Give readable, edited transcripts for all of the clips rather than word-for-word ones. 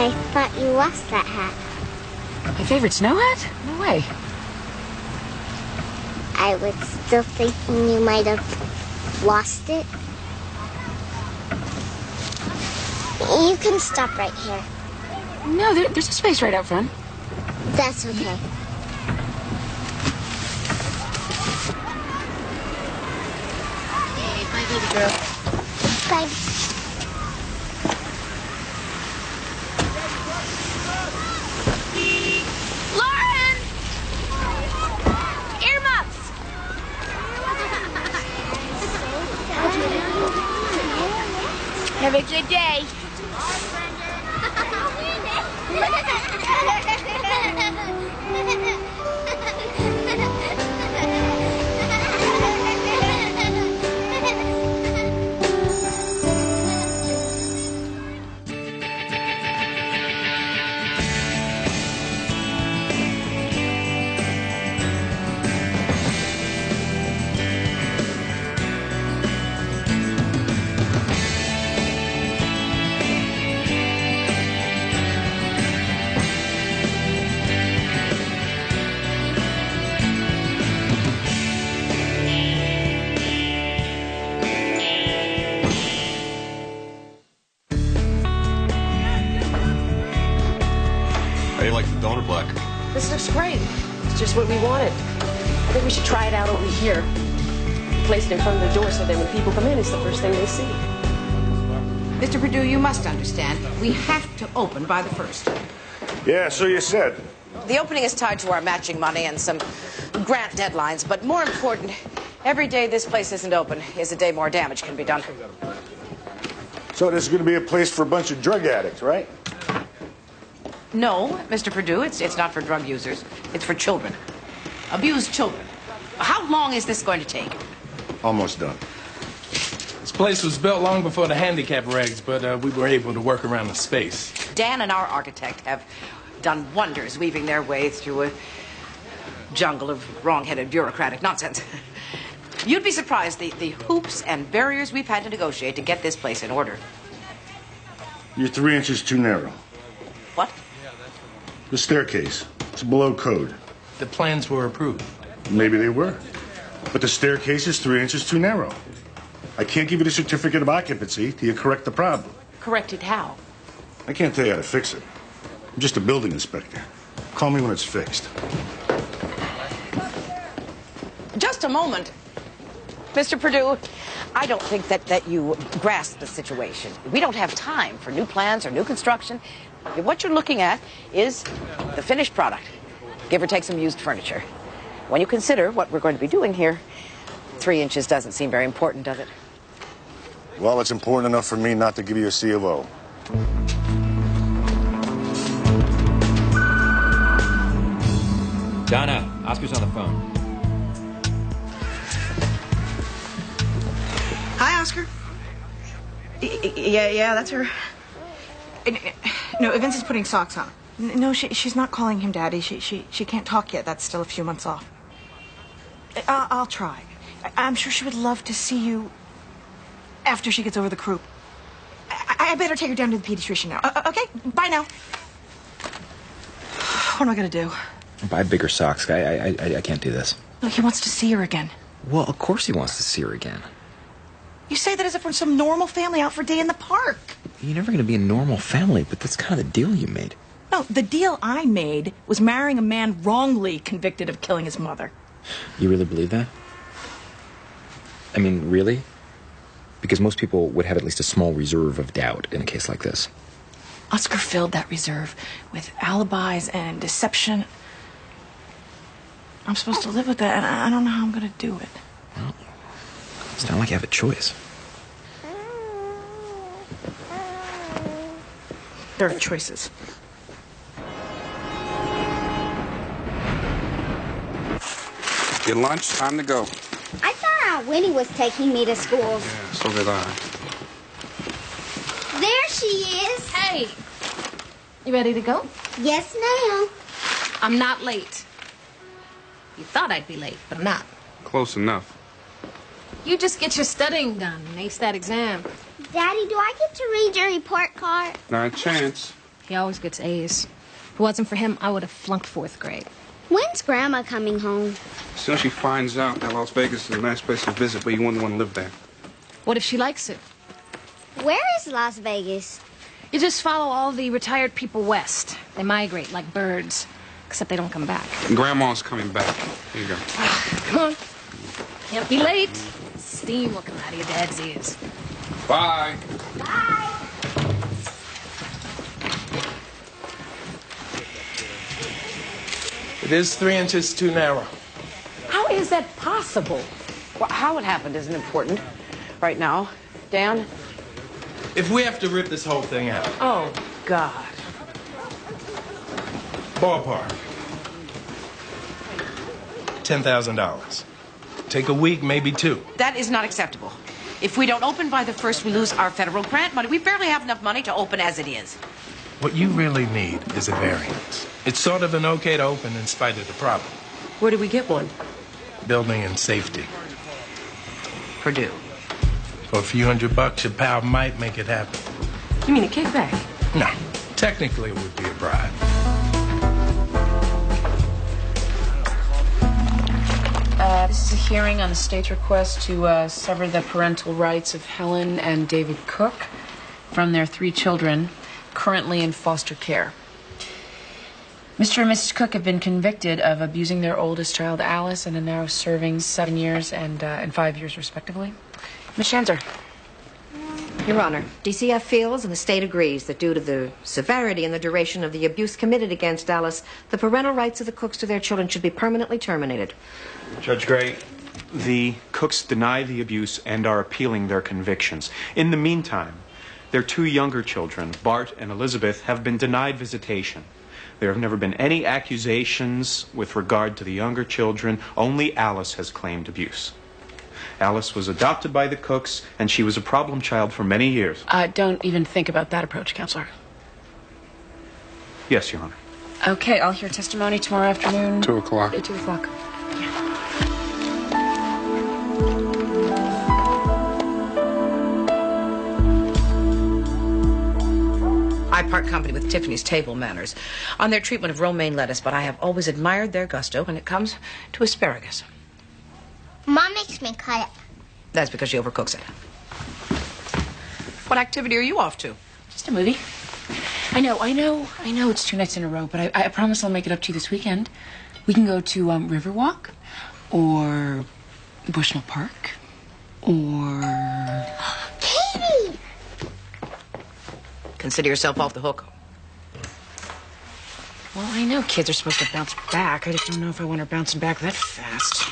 I thought you lost that hat. My favorite snow hat? No way. I was still thinking you might have lost it. You can stop right here. No, there's a space right out front. That's okay. Hey, bye, baby girl. Bye. Lauren! Earmuffs! Have a good day. How do you like the donor black? This looks great. It's just what we wanted. I think we should try it out over here. Place it in front of the door so that when people come in, it's the first thing they see. Mr. Perdue, you must understand, we have to open by the 1st. Yeah, so you said. The opening is tied to our matching money and some grant deadlines, but more important, every day this place isn't open is a day more damage can be done. So this is going to be a place for a bunch of drug addicts, right? No, Mr. Perdue, it's not for drug users. It's for children. Abused children. How long is this going to take? Almost done. This place was built long before the handicap regs, but we were able to work around the space. Dan and our architect have done wonders weaving their way through a jungle of wrong-headed bureaucratic nonsense. You'd be surprised the hoops and barriers we've had to negotiate to get this place in order. You're 3 inches too narrow. What? The staircase. It's below code. The plans were approved. Maybe they were. But the staircase is 3 inches too narrow. I can't give you the certificate of occupancy till you correct the problem. Corrected how? I can't tell you how to fix it. I'm just a building inspector. Call me when it's fixed. Just a moment. Mr. Perdue, I don't think that you grasp the situation. We don't have time for new plans or new construction. What you're looking at is the finished product, give or take some used furniture. When you consider what we're going to be doing here, 3 inches doesn't seem very important, does it? Well, it's important enough for me not to give you a C of O. Donna, Oscar's on the phone. Hi, Oscar. Yeah, that's her. No, Vincent's putting socks on. No, she's not calling him Daddy. She can't talk yet. That's still a few months off. I'll try. I'm sure she would love to see you after she gets over the croup. I better take her down to the pediatrician now. Okay, bye now. What am I gonna do? Buy bigger socks. I can't do this. No, he wants to see her again. Well, of course he wants to see her again. You say that as if we're some normal family out for a day in the park. You're never going to be a normal family, but that's kind of the deal you made. No, the deal I made was marrying a man wrongly convicted of killing his mother. You really believe that? I mean, really? Because most people would have at least a small reserve of doubt in a case like this. Oscar filled that reserve with alibis and deception. I'm supposed to live with that, and I don't know how I'm going to do it. Well, it's not like you have a choice. There are choices. Get lunch, time to go. I thought Aunt Winnie was taking me to school. Yeah, so did I. There she is. Hey, you ready to go? Yes, ma'am. I'm not late. You thought I'd be late, but I'm not. Close enough. You just get your studying done and ace that exam. Daddy, do I get to read your report card? Not a chance. He always gets A's. If it wasn't for him, I would have flunked 4th grade. When's Grandma coming home? As soon as she finds out that Las Vegas is a nice place to visit, but you wouldn't want to live there. What if she likes it? Where is Las Vegas? You just follow all the retired people west. They migrate like birds, except they don't come back. Grandma's coming back. Here you go. Come on. Can't be late. Steam will come out of your dad's ears. Bye. It is 3 inches too narrow. How is that possible? Well, how it happened isn't important right now. Dan? If we have to rip this whole thing out, Oh, God. ballpark, $10,000. Take a week, maybe 2. That is not acceptable. If we don't open by the 1st, we lose our federal grant money. We barely have enough money to open as it is. What you really need is a variance. It's sort of an okay to open in spite of the problem. Where do we get one? Building and safety. Purdue. For a few $100, your pal might make it happen. You mean a kickback? No, technically it would be a bribe. This is a hearing on the state's request to sever the parental rights of Helen and David Cook from their 3 children currently in foster care. Mr. and Mrs. Cook have been convicted of abusing their oldest child, Alice, and are now serving 7 years and 5 years, respectively. Ms. Schanzer. Your Honor, DCF feels and the state agrees that due to the severity and the duration of the abuse committed against Alice, the parental rights of the Cooks to their children should be permanently terminated. Judge Gray, the Cooks deny the abuse and are appealing their convictions. In the meantime, their 2 younger children, Bart and Elizabeth, have been denied visitation. There have never been any accusations with regard to the younger children. Only Alice has claimed abuse. Alice was adopted by the Cooks, and she was a problem child for many years. Don't even think about that approach, Counselor. Yes, Your Honor. Okay, I'll hear testimony tomorrow afternoon. 2 o'clock. At 2 o'clock. I part company with Tiffany's Table Manners on their treatment of romaine lettuce, but I have always admired their gusto when it comes to asparagus. Mom makes me cut it. That's because she overcooks it. What activity are you off to? Just a movie. I know it's 2 nights in a row, but I promise I'll make it up to you this weekend. We can go to Riverwalk, or Bushnell Park, or... Katie! Consider yourself off the hook. Well, I know kids are supposed to bounce back. I just don't know if I want her bouncing back that fast.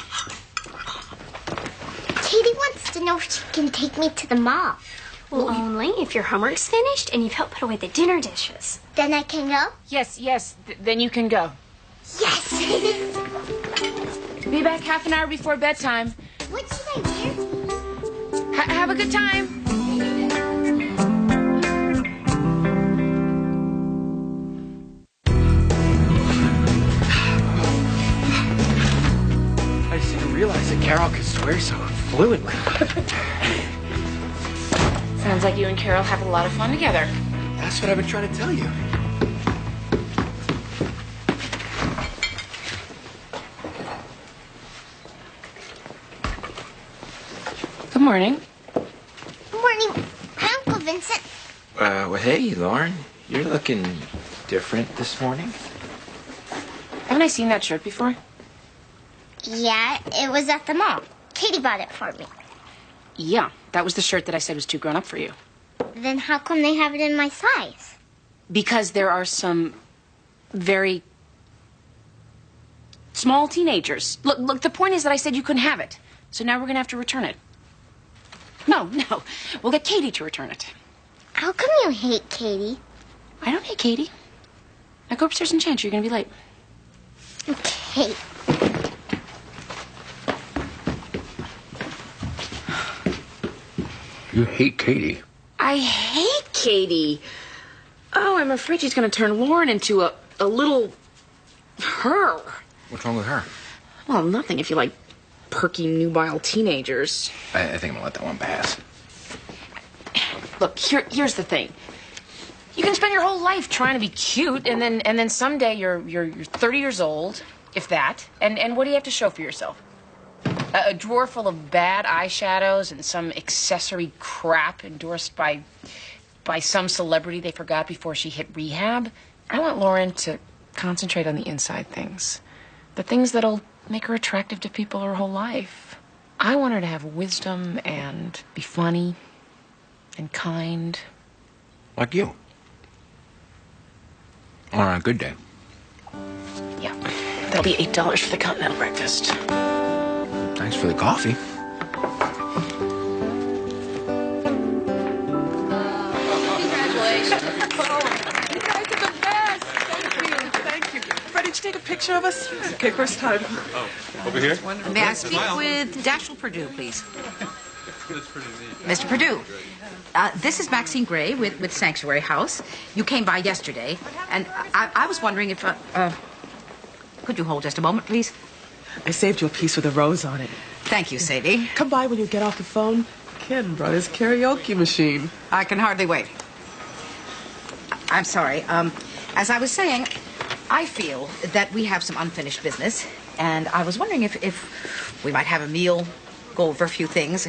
Katie wants to know if she can take me to the mall. Well, only if your homework's finished and you've helped put away the dinner dishes. Then I can go? Yes, then you can go. Yes! Be back half an hour before bedtime. What should I wear? Have a good time. I just didn't realize that Carol could swear so fluently. Sounds like you and Carol have a lot of fun together. That's what I've been trying to tell you. Good morning. Good morning. Hi, Uncle Vincent. Well, hey, Lauren. You're looking different this morning. Haven't I seen that shirt before? Yeah, it was at the mall. Katie bought it for me. Yeah, that was the shirt that I said was too grown up for you. Then how come they have it in my size? Because there are some very small teenagers. Look, the point is that I said you couldn't have it. So now we're going to have to return it. No. We'll get Katie to return it. How come you hate Katie? I don't hate Katie. Now go upstairs and change. You're going to be late. Okay. You hate Katie. I hate Katie. Oh, I'm afraid she's going to turn Lauren into a little her. What's wrong with her? Well, nothing if you like perky, nubile teenagers. I think I'm going to let that one pass. Look, here's the thing. You can spend your whole life trying to be cute, and then someday you're 30 years old, if that. And what do you have to show for yourself? A drawer full of bad eyeshadows and some accessory crap endorsed by some celebrity they forgot before she hit rehab. I want Lauren to concentrate on the inside things. The things that'll make her attractive to people her whole life. I want her to have wisdom and be funny and kind. Like you. On a good day. Yeah. That'll be $8 for the continental breakfast. Thanks for the coffee. Congratulations. Oh, you guys are the best. Thank you. Freddie, did you take a picture of us? Okay, first time. Oh, over here? May I speak with Dashiell Perdue, please? Mr. Perdue, this is Maxine Gray with Sanctuary House. You came by yesterday, and I was wondering if... could you hold just a moment, please? I saved you a piece with a rose on it. Thank you, Sadie. Come by when you get off the phone. Ken brought his karaoke machine. I can hardly wait. I'm sorry. As I was saying, I feel that we have some unfinished business, and I was wondering if we might have a meal, go over a few things,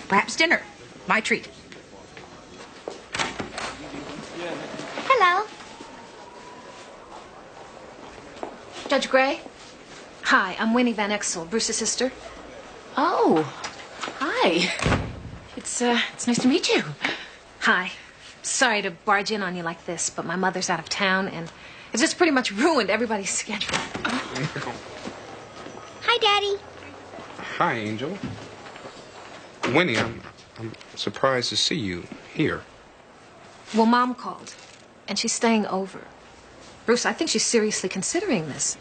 perhaps dinner. My treat. Hello. Judge Gray? Hi, I'm Winnie Van Exel, Bruce's sister. Oh, hi. It's nice to meet you. Hi. Sorry to barge in on you like this, but my mother's out of town, and it's just pretty much ruined everybody's schedule. Hi, Daddy. Hi, Angel. Winnie, I'm surprised to see you here. Well, Mom called, and she's staying over. Bruce, I think she's seriously considering this.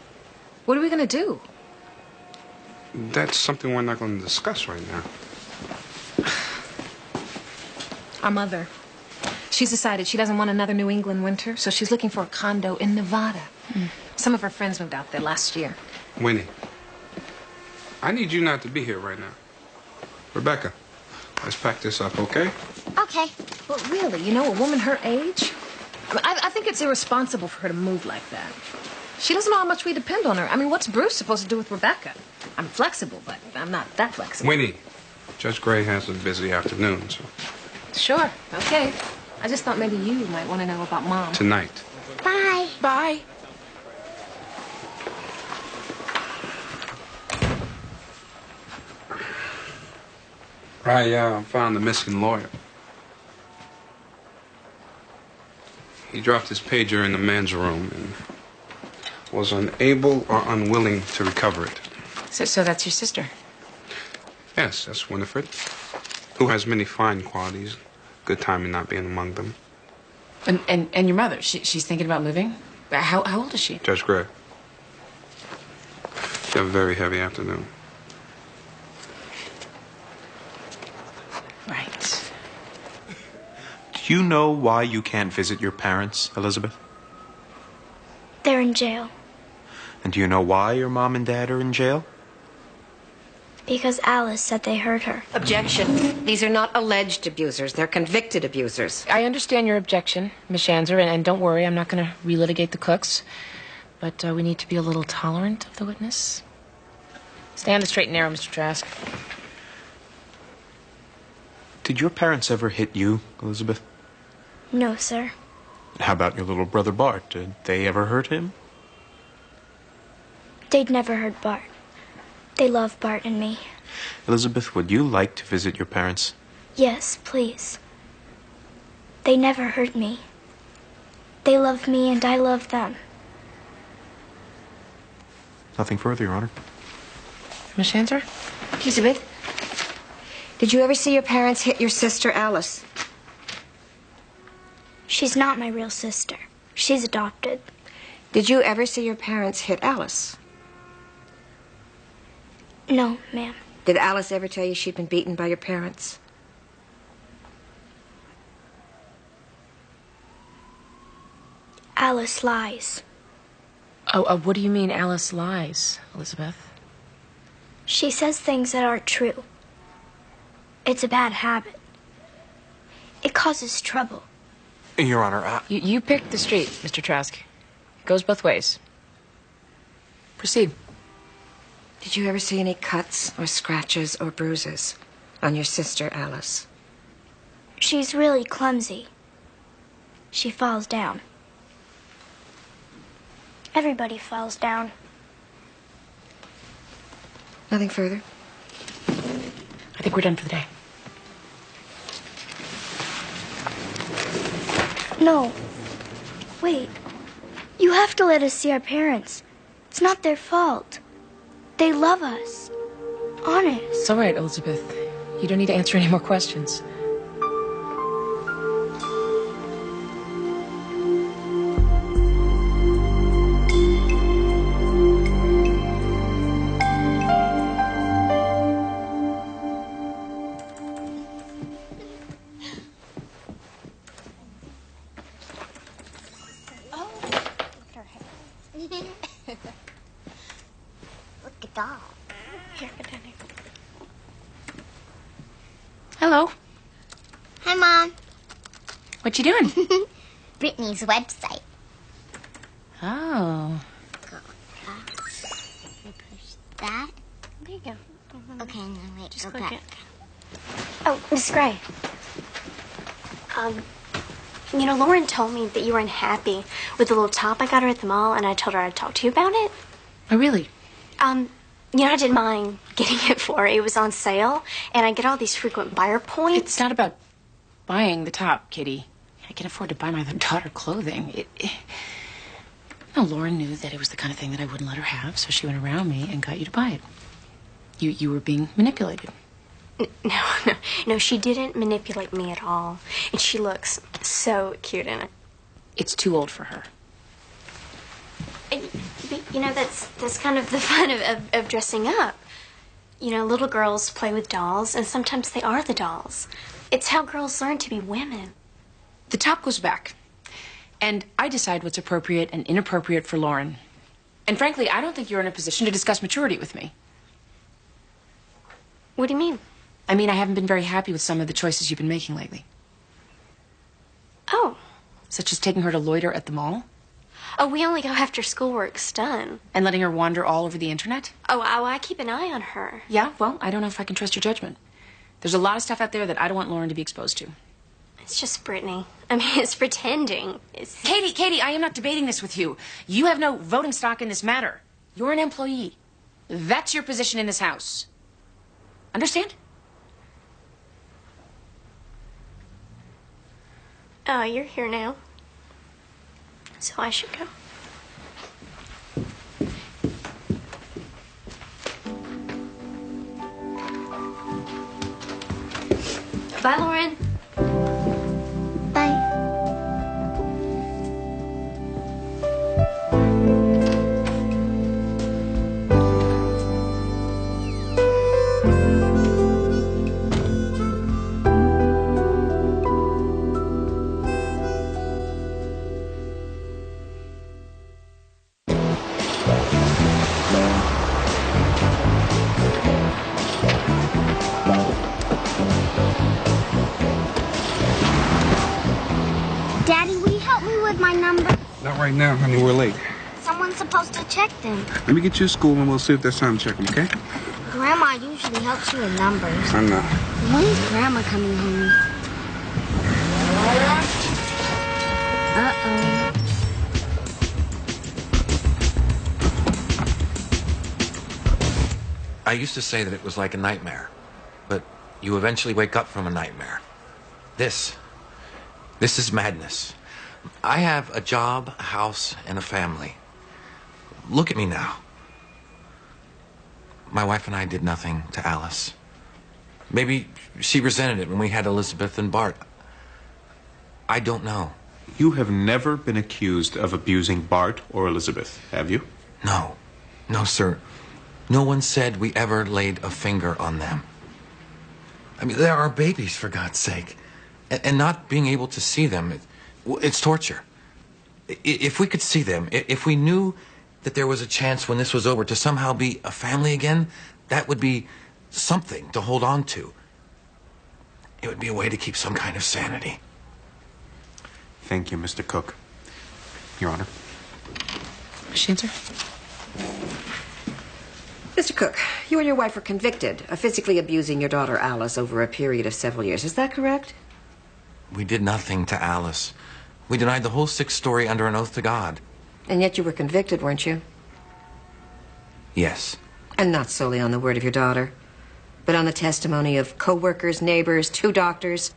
What are we going to do? That's something we're not going to discuss right now. Our mother. She's decided she doesn't want another New England winter, so she's looking for a condo in Nevada. Some of her friends moved out there last year. Winnie, I need you not to be here right now. Rebecca, let's pack this up, okay? Okay. But really, you know, a woman her age? I think it's irresponsible for her to move like that. She doesn't know how much we depend on her. I mean, what's Bruce supposed to do with Rebecca? I'm flexible, but I'm not that flexible. Winnie, Judge Gray has a busy afternoon, so... Sure, okay. I just thought maybe you might want to know about Mom. Tonight. Bye. Bye. I found the missing lawyer. He dropped his pager in the men's room and was unable or unwilling to recover it. So that's your sister? Yes, that's Winifred, who has many fine qualities. Good timing not being among them. And your mother, she's thinking about moving? How old is she? Judge Gray. She had a very heavy afternoon. Right. Do you know why you can't visit your parents, Elizabeth? They're in jail. And do you know why your mom and dad are in jail? Because Alice said they hurt her. Objection. These are not alleged abusers. They're convicted abusers. I understand your objection, Miss Shanzer, and don't worry, I'm not going to relitigate the Cooks. But we need to be a little tolerant of the witness. Stay on the straight and narrow, Mr. Trask. Did your parents ever hit you, Elizabeth? No, sir. How about your little brother Bart? Did they ever hurt him? They'd never hurt Bart. They love Bart and me. Elizabeth, would you like to visit your parents? Yes, please. They never hurt me. They love me and I love them. Nothing further, Your Honor. Miss Shanzer? Elizabeth, did you ever see your parents hit your sister, Alice? She's not my real sister. She's adopted. Did you ever see your parents hit Alice? No, ma'am. Did Alice ever tell you she'd been beaten by your parents? Alice lies. Oh, what do you mean Alice lies, Elizabeth? She says things that aren't true. It's a bad habit. It causes trouble. Your Honor, You picked the street, Mr. Trask. It goes both ways. Proceed. Did you ever see any cuts or scratches or bruises on your sister, Alice? She's really clumsy. She falls down. Everybody falls down. Nothing further? I think we're done for the day. No. Wait. You have to let us see our parents. It's not their fault. They love us. Honest. It's all right, Elizabeth. You don't need to answer any more questions. Look at that. Here, get down here. Hello. Hi, Mom. What you doing? Brittany's website. Oh. Go like that. You push that. There you go. Okay, now wait, Just go click back. it. Oh, Miss Gray. Lauren told me that you were unhappy with the little top I got her at the mall, and I told her I'd talk to you about it. Oh, really? I didn't mind getting it for her. It was on sale, and I get all these frequent buyer points. It's not about buying the top, Kitty. I can afford to buy my daughter clothing. Lauren knew that it was the kind of thing that I wouldn't let her have, so she went around me and got you to buy it. You were being manipulated. No, she didn't manipulate me at all. And she looks so cute in it. It's too old for her. But, that's kind of the fun of dressing up. Little girls play with dolls, and sometimes they are the dolls. It's how girls learn to be women. The top goes back. And I decide what's appropriate and inappropriate for Lauren. And frankly, I don't think you're in a position to discuss maturity with me. What do you mean? I mean, I haven't been very happy with some of the choices you've been making lately. Oh. Such as taking her to loiter at the mall. Oh, we only go after schoolwork's done. And letting her wander all over the internet. Oh, I keep an eye on her. Yeah, well, I don't know if I can trust your judgment. There's a lot of stuff out there that I don't want Lauren to be exposed to. It's just Brittany. It's pretending. Katie, I am not debating this with you. You have no voting stock in this matter. You're an employee. That's your position in this house. Understand? Oh, you're here now. So I should go. Bye, Lauren. Bye. Daddy, will you help me with my number? Not right now, honey. We're late. Someone's supposed to check them. Let me get you to school and we'll see if there's time to check them, okay? Grandma usually helps you with numbers. I know. When's Grandma coming home? Uh-oh. I used to say that it was like a nightmare, but you eventually wake up from a nightmare. This is madness. I have a job, a house, and a family. Look at me now. My wife and I did nothing to Alice. Maybe she resented it when we had Elizabeth and Bart. I don't know. You have never been accused of abusing Bart or Elizabeth, have you? No. No, sir. No one said we ever laid a finger on them. I mean, they're our babies, for God's sake. And not being able to see them, it's torture. If we could see them, if we knew that there was a chance when this was over to somehow be a family again, that would be something to hold on to. It would be a way to keep some kind of sanity. Thank you, Mr. Cook. Your Honor. She answer? Mr. Cook, you and your wife were convicted of physically abusing your daughter Alice over a period of several years. Is that correct? We did nothing to Alice. We denied the whole 6th story under an oath to God. And yet you were convicted, weren't you? Yes. And not solely on the word of your daughter, but on the testimony of co-workers, neighbors, 2 doctors,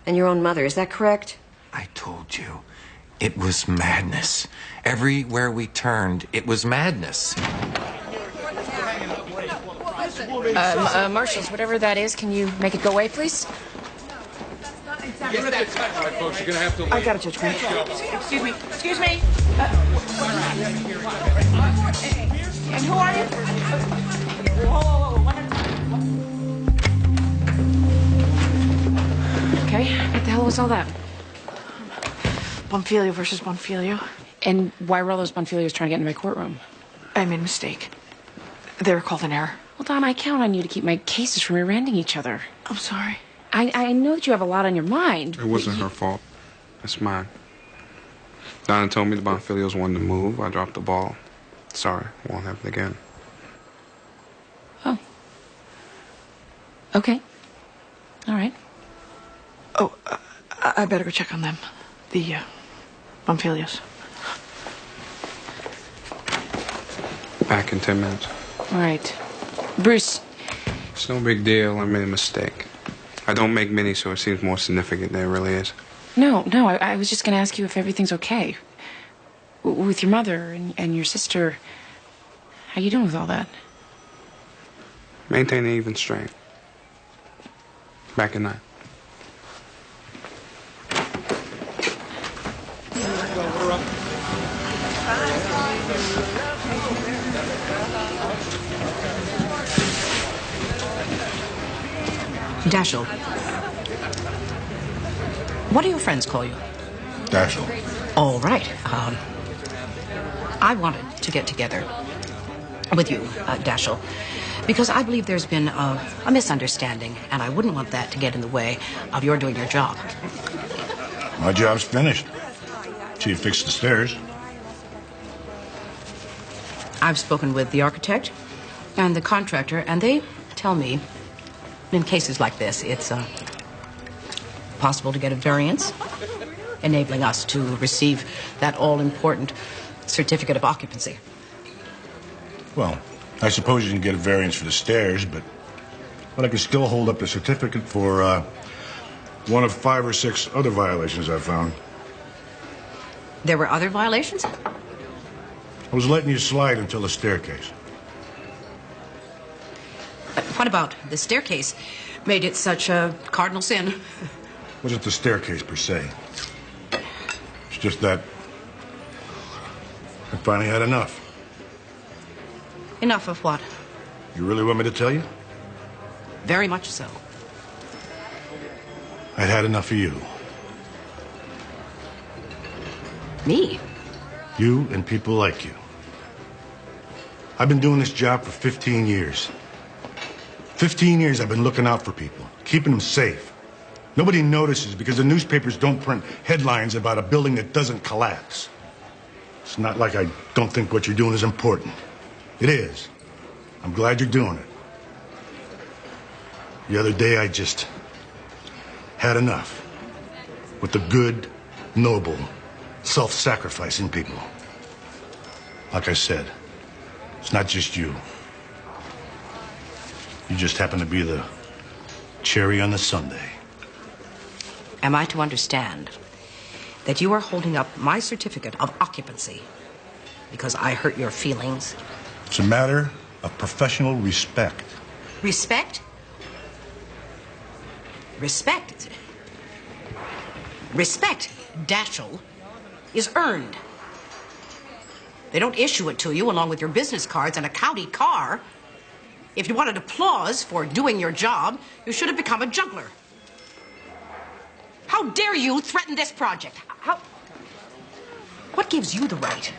and your own mother. Is that correct? I told you. It was madness. Everywhere we turned, it was madness. Marshals, whatever that is, can you make it go away, please? All right, folks, you're gonna have to leave. I got it, Judge Green. Excuse me. Excuse me. And who are you? Whoa. One at a time. Okay, what the hell was all that? Bonfilio versus Bonfilio. And why were all those Bonfilios trying to get into my courtroom? I made a mistake. They were called an error. Well, Don, I count on you to keep my cases from rear-ending each other. I'm sorry. I know that you have a lot on your mind. It wasn't her fault. It's mine. Donna told me the Bonfilios wanted to move. I dropped the ball. Sorry, won't happen again. Oh. Okay. All right. Oh, I better go check on them. The Bonfilios. Back in 10 minutes. All right. Bruce. It's no big deal. I made a mistake. I don't make many, so it seems more significant than it really is. No, I was just going to ask you if everything's okay. With your mother and your sister. How you doing with all that? Maintain an even strain. Back at 9. Dashiell. What do your friends call you? Dashiell. All right. I wanted to get together with you, Dashiell, because I believe there's been a misunderstanding, and I wouldn't want that to get in the way of your doing your job. My job's finished. Chief fixed the stairs. I've spoken with the architect and the contractor, and they tell me in cases like this, it's possible to get a variance, enabling us to receive that all-important certificate of occupancy. Well, I suppose you can get a variance for the stairs, but I can still hold up the certificate for one of 5 or 6 other violations I found. There were other violations? I was letting you slide until the staircase. What about the staircase made it such a cardinal sin? Wasn't the staircase per se. It's just that I finally had enough. Enough of what? You really want me to tell you? Very much so. I'd had enough of you. Me? You and people like you. I've been doing this job for 15 years. 15 years I've been looking out for people, keeping them safe. Nobody notices because the newspapers don't print headlines about a building that doesn't collapse. It's not like I don't think what you're doing is important. It is. I'm glad you're doing it. The other day I just had enough with the good, noble, self-sacrificing people. Like I said, it's not just you. You just happen to be the cherry on the sundae. Am I to understand that you are holding up my certificate of occupancy because I hurt your feelings? It's a matter of professional respect. Respect? Respect? Respect, Dashiell, is earned. They don't issue it to you along with your business cards and a county car. If you wanted applause for doing your job, you should have become a juggler. How dare you threaten this project? What gives you the right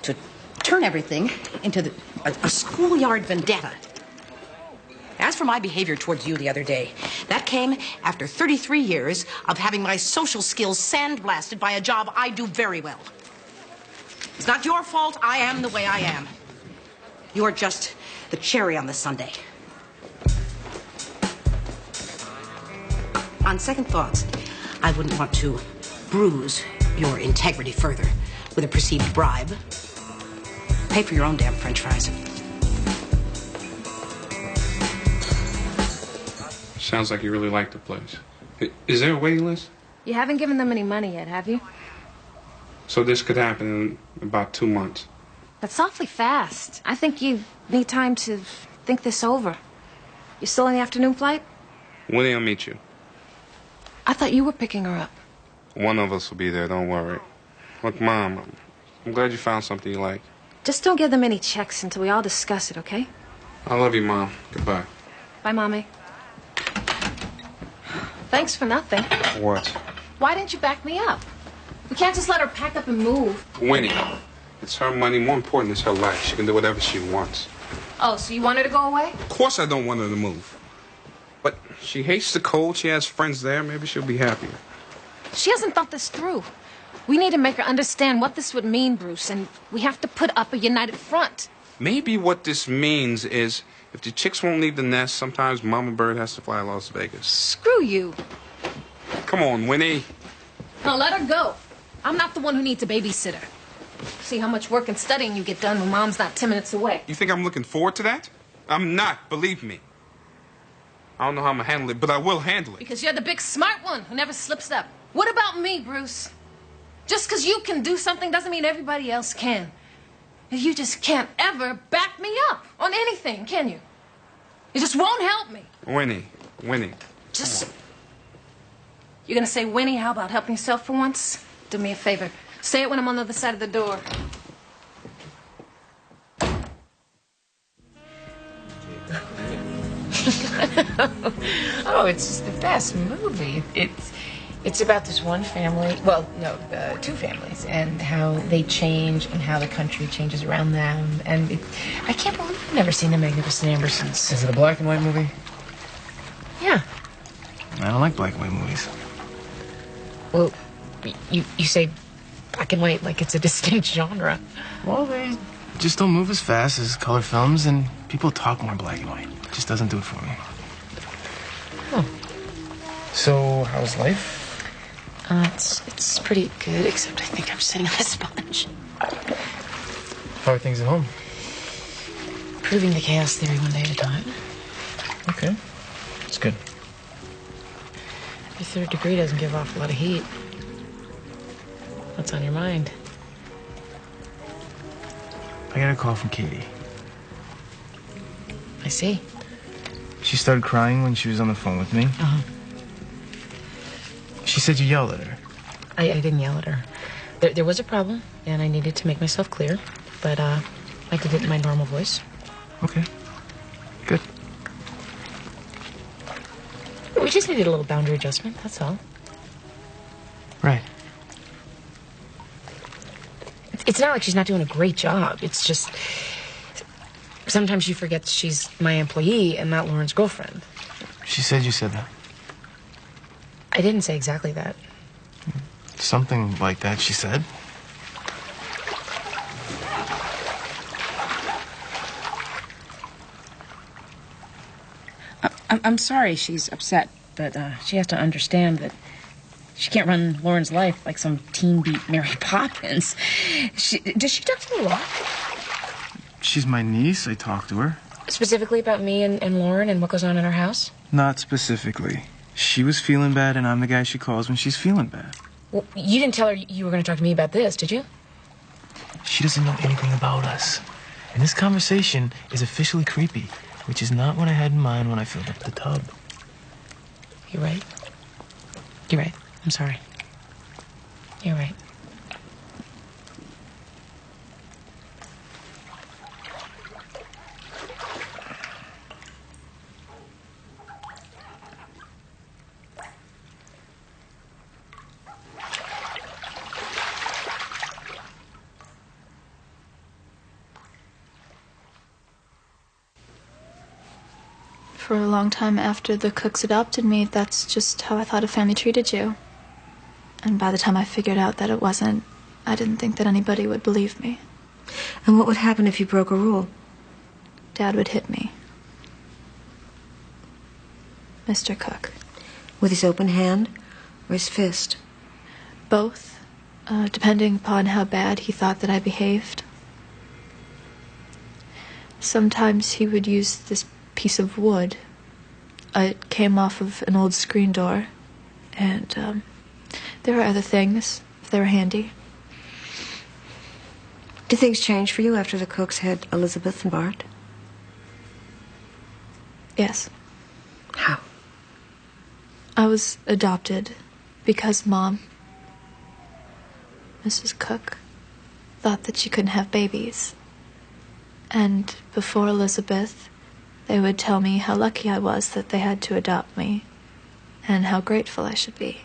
to turn everything into a schoolyard vendetta? As for my behavior towards you the other day, that came after 33 years of having my social skills sandblasted by a job I do very well. It's not your fault I am the way I am. You're just the cherry on the sundae. On second thoughts, I wouldn't want to bruise your integrity further with a perceived bribe. Pay for your own damn French fries. Sounds like you really like the place. Is there a waiting list? You haven't given them any money yet, have you? So this could happen in about 2 months. That's awfully fast. I think you need time to think this over. You still on the afternoon flight? When do I meet you? I thought you were picking her up. One of us will be there, don't worry. Look, Mom, I'm glad you found something you like. Just don't give them any checks until we all discuss it, okay? I love you, Mom. Goodbye. Bye, Mommy. Thanks for nothing. What? Why didn't you back me up? We can't just let her pack up and move. Winnie, it's her money. More important is her life. She can do whatever she wants. Oh, so you want her to go away? Of course I don't want her to move. But she hates the cold. She has friends there. Maybe she'll be happier. She hasn't thought this through. We need to make her understand what this would mean, Bruce, and we have to put up a united front. Maybe what this means is if the chicks won't leave the nest, sometimes Mama Bird has to fly to Las Vegas. Screw you. Come on, Winnie. Now let her go. I'm not the one who needs a babysitter. See how much work and studying you get done when Mom's not 10 minutes away. You think I'm looking forward to that? I'm not, believe me. I don't know how I'm gonna handle it, but I will handle it. Because you're the big smart one who never slips up. What about me, Bruce? Just because you can do something doesn't mean everybody else can. You just can't ever back me up on anything, can you? You just won't help me. Winnie. Just... You're gonna say, Winnie, how about helping yourself for once? Do me a favor. Say it when I'm on the other side of the door. Oh, it's just the best movie. It's about this one family, well, no, two families, and how they change and how the country changes around them. And I can't believe I've never seen The Magnificent Ambersons. Is it a black and white movie? Yeah. I don't like black and white movies. Well, you say black and white like it's a distinct genre. Well, they just don't move as fast as color films, and people talk more black and white. It just doesn't do it for me. Oh. So, how's life? It's pretty good, except I think I'm sitting on a sponge. How are things at home? Proving the chaos theory one day at a time. Okay. It's good. Your third degree doesn't give off a lot of heat. What's on your mind? I got a call from Katie. I see. She started crying when she was on the phone with me. Uh-huh. She said you yelled at her. I didn't yell at her. There was a problem, and I needed to make myself clear, but I did it in my normal voice. Okay. Good. We just needed a little boundary adjustment, that's all. Right. It's not like she's not doing a great job. It's just... Sometimes she forgets she's my employee and not Lauren's girlfriend. She said you said that. I didn't say exactly that. Something like that, she said. I'm sorry she's upset, but she has to understand that she can't run Lauren's life like some teen beat Mary Poppins. Does she talk to you a lot? She's my niece. I talk to her. Specifically about me and Lauren and what goes on in our house? Not specifically. She was feeling bad, and I'm the guy she calls when she's feeling bad. Well, you didn't tell her you were going to talk to me about this, did you? She doesn't know anything about us. And this conversation is officially creepy, which is not what I had in mind when I filled up the tub. You're right. You're right. I'm sorry. You're right. for a long time after the Cooks adopted me, that's just how I thought a family treated you. And by the time I figured out that it wasn't, I didn't think that anybody would believe me. And what would happen if you broke a rule? Dad would hit me. Mr. Cook. With his open hand or his fist? Both, depending upon how bad he thought that I behaved. Sometimes he would use this piece of wood. It came off of an old screen door, and there were other things, if they were handy. Did things change for you after the Cooks had Elizabeth and Bart? Yes. How? I was adopted because Mom, Mrs. Cook, thought that she couldn't have babies. And before Elizabeth, they would tell me how lucky I was that they had to adopt me, and how grateful I should be.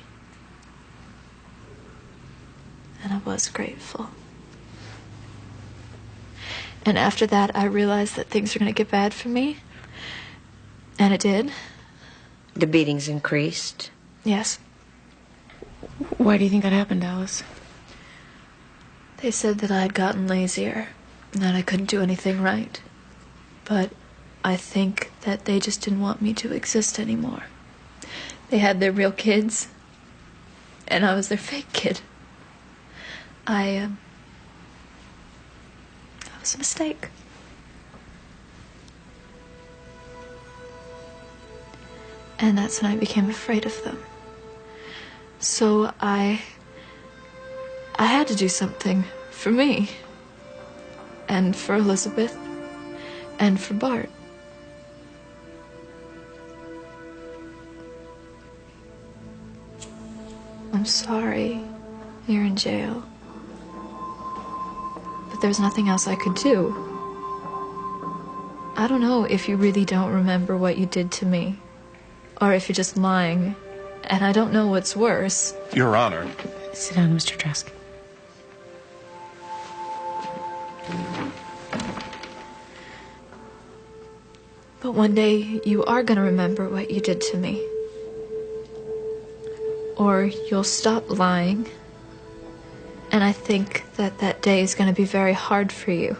And I was grateful. And after that, I realized that things were going to get bad for me. And it did. The beatings increased? Yes. Why do you think that happened, Alice? They said that I had gotten lazier, and that I couldn't do anything right. But I think that they just didn't want me to exist anymore. They had their real kids, and I was their fake kid. I was a mistake. And that's when I became afraid of them. So I had to do something for me, and for Elizabeth, and for Bart. I'm sorry you're in jail. But there's nothing else I could do. I don't know if you really don't remember what you did to me, or if you're just lying, and I don't know what's worse. Your Honor. Sit down, Mr. Trask. But one day you are gonna remember what you did to me. Or you'll stop lying. And I think that that day is gonna be very hard for you.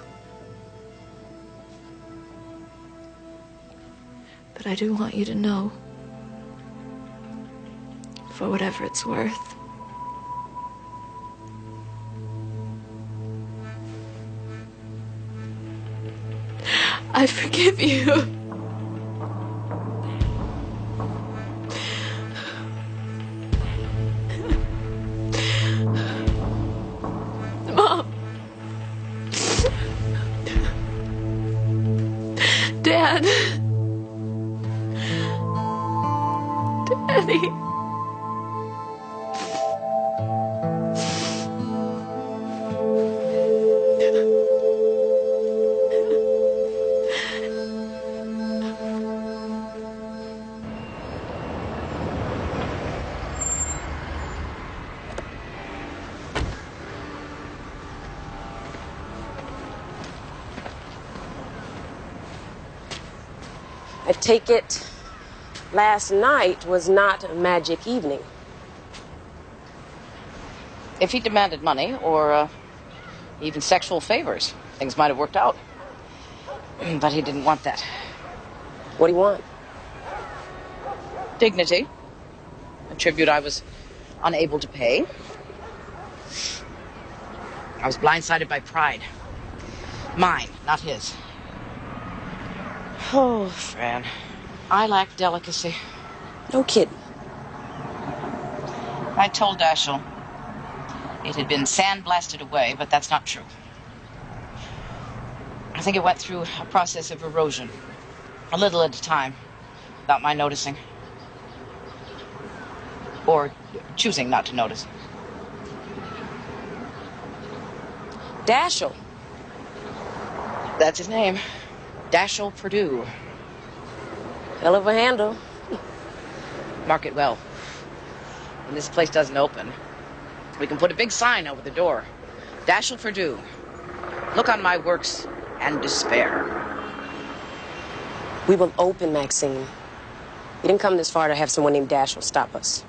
But I do want you to know, for whatever it's worth, I forgive you. Mom. Dad. Daddy. I take it last night was not a magic evening. If he demanded money or even sexual favors, things might have worked out. But he didn't want that. What do you want? Dignity. A tribute I was unable to pay. I was blindsided by pride. Mine, not his. Oh, Fran, I lack delicacy. No kidding. I told Dashiell it had been sandblasted away, but that's not true. I think it went through a process of erosion, a little at a time, without my noticing. Or choosing not to notice. Dashiell. That's his name. Dashiell Purdue. Hell of a handle. Mark it well. When this place doesn't open, we can put a big sign over the door. Dashiell Purdue. Look on my works and despair. We will open, Maxine. We didn't come this far to have someone named Dash will stop us.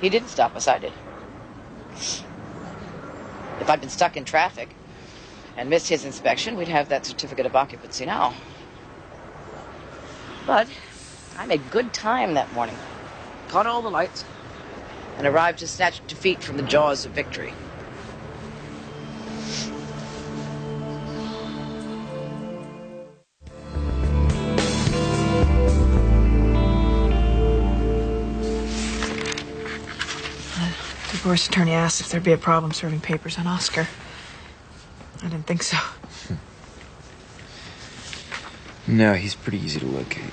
He didn't stop us, I did. If I'd been stuck in traffic and missed his inspection, we'd have that certificate of occupancy now. But I made good time that morning. Caught all the lights and arrived to snatch defeat from the jaws of victory. The divorce attorney asked if there'd be a problem serving papers on Oscar. I didn't think so. No, he's pretty easy to locate.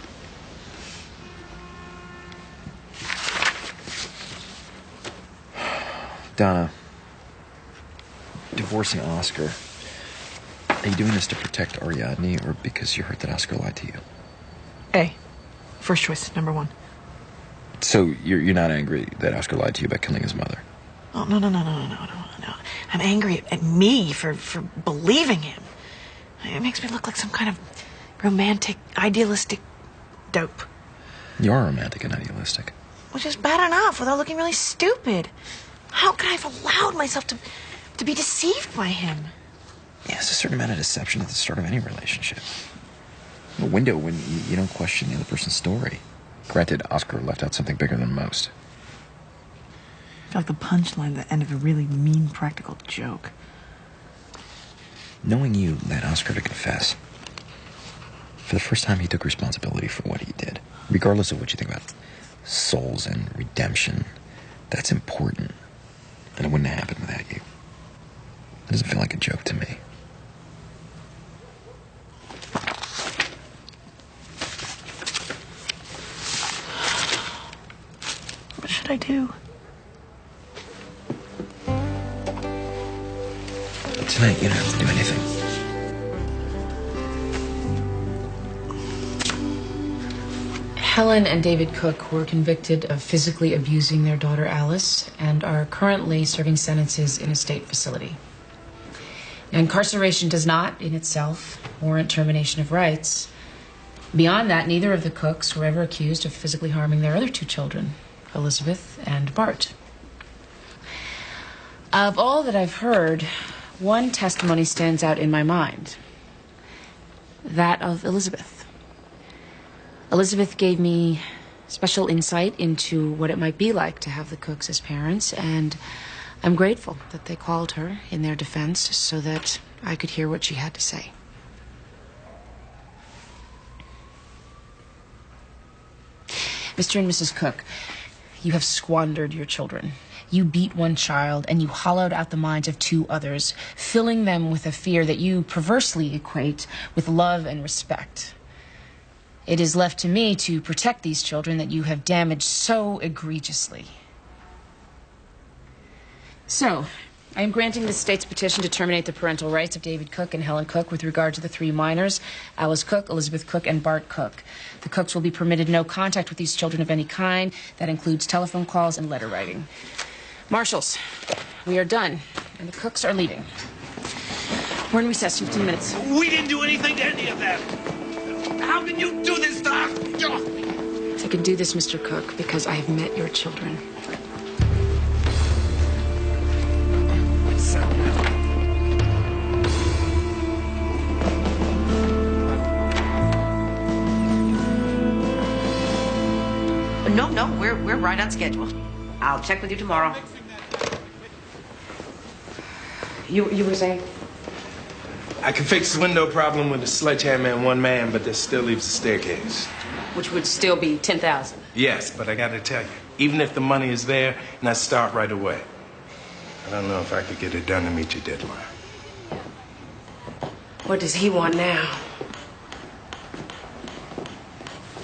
Donna, divorcing Oscar. Are you doing this to protect Ariadne or because you heard that Oscar lied to you? A. First choice, number one. So you're not angry that Oscar lied to you about killing his mother? Oh, no. I'm angry at me for believing him. It makes me look like some kind of romantic, idealistic dope. You are romantic and idealistic. Which is bad enough without looking really stupid. How could I have allowed myself to be deceived by him? Yeah, there's a certain amount of deception at the start of any relationship. A window when you don't question the other person's story. Granted, Oscar left out something bigger than most. I feel like the punchline at the end of a really mean practical joke. Knowing you led Oscar to confess. For the first time, he took responsibility for what he did. Regardless of what you think about souls and redemption, that's important. And it wouldn't have happened without you. It doesn't feel like a joke to me. What should I do? Tonight, you don't have to do anything. Helen and David Cook were convicted of physically abusing their daughter Alice and are currently serving sentences in a state facility. Now, incarceration does not, in itself, warrant termination of rights. Beyond that, neither of the Cooks were ever accused of physically harming their other two children, Elizabeth and Bart. Of all that I've heard, one testimony stands out in my mind. That of Elizabeth. Elizabeth gave me special insight into what it might be like to have the Cooks as parents, and I'm grateful that they called her in their defense so that I could hear what she had to say. Mr. and Mrs. Cook, you have squandered your children. You beat one child and you hollowed out the minds of two others, filling them with a fear that you perversely equate with love and respect. It is left to me to protect these children that you have damaged so egregiously. So, I am granting the state's petition to terminate the parental rights of David Cook and Helen Cook with regard to the three minors, Alice Cook, Elizabeth Cook, and Bart Cook. The Cooks will be permitted no contact with these children of any kind. That includes telephone calls and letter writing. Marshals, we are done, and the Cooks are leaving. We're in recess, 15 minutes. We didn't do anything to any of them. How can you do this, Doc? I can do this, Mr. Cook, because I have met your children. No, we're right on schedule. I'll check with you tomorrow. You were saying? I can fix the window problem with a sledgehammer and one man, but this still leaves the staircase. Which would still be 10,000. Yes, but I gotta tell you, even if the money is there, and I start right away, I don't know if I could get it done to meet your deadline. What does he want now?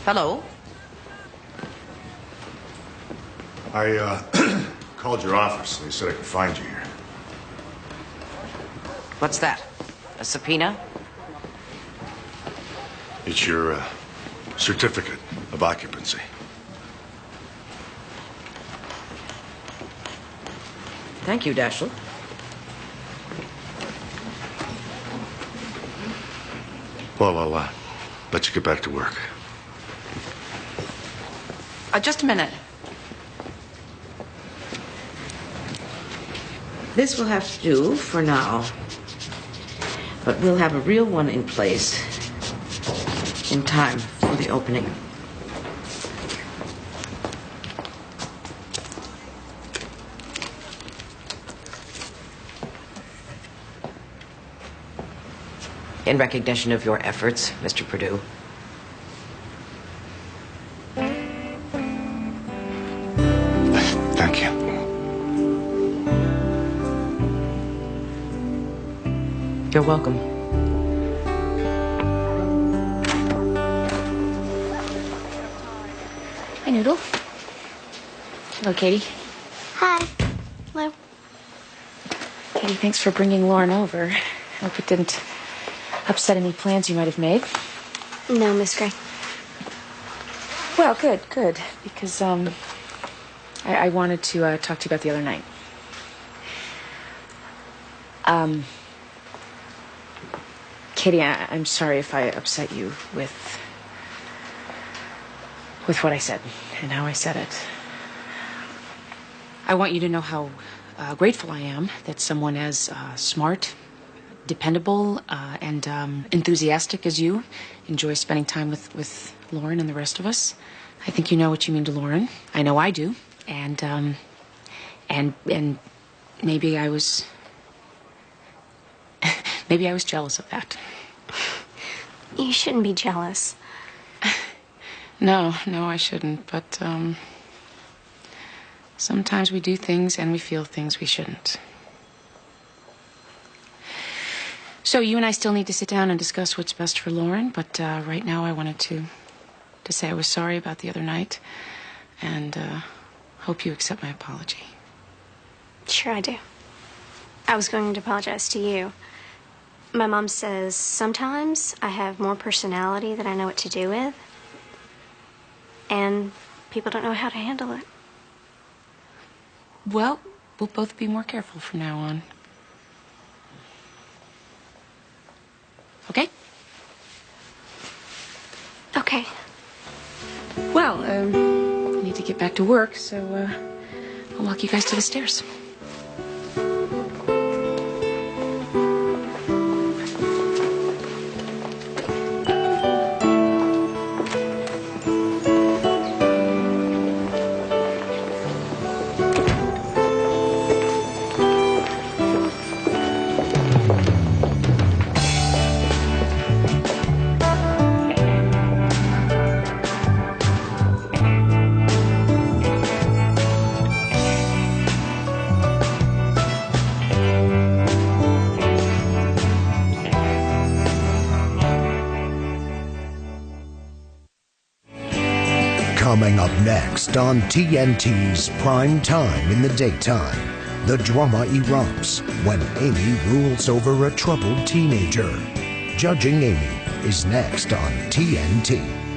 Hello? I called your office. They said I could find you here. What's that? A subpoena? It's your certificate of occupancy. Thank you, Dashiell. Well, let you get back to work. Just a minute. This will have to do for now. But we'll have a real one in place in time for the opening. In recognition of your efforts, Mr. Perdue. Thank you. You're welcome. Hi, Noodle. Hello, Katie. Hi. Hello. Katie, thanks for bringing Lauren over. I hope it didn't upset any plans you might have made. No, Miss Gray. Well, good. Because, I wanted to talk to you about the other night. Katie, I'm sorry if I upset you with what I said and how I said it. I want you to know how grateful I am that someone as smart, dependable, and enthusiastic as you enjoys spending time with Lauren and the rest of us. I think you know what you mean to Lauren. I know I do. And maybe I was jealous of that. You shouldn't be jealous. No, I shouldn't. But sometimes we do things and we feel things we shouldn't. So you and I still need to sit down and discuss what's best for Lauren. But right now I wanted to say I was sorry about the other night. And hope you accept my apology. Sure I do. I was going to apologize to you. My mom says sometimes I have more personality than I know what to do with. And people don't know how to handle it. Well, we'll both be more careful from now on. Okay? Okay. Well, I need to get back to work, so I'll walk you guys to the stairs. Coming up next on TNT's Prime Time in the Daytime, the drama erupts when Amy rules over a troubled teenager. Judging Amy is next on TNT.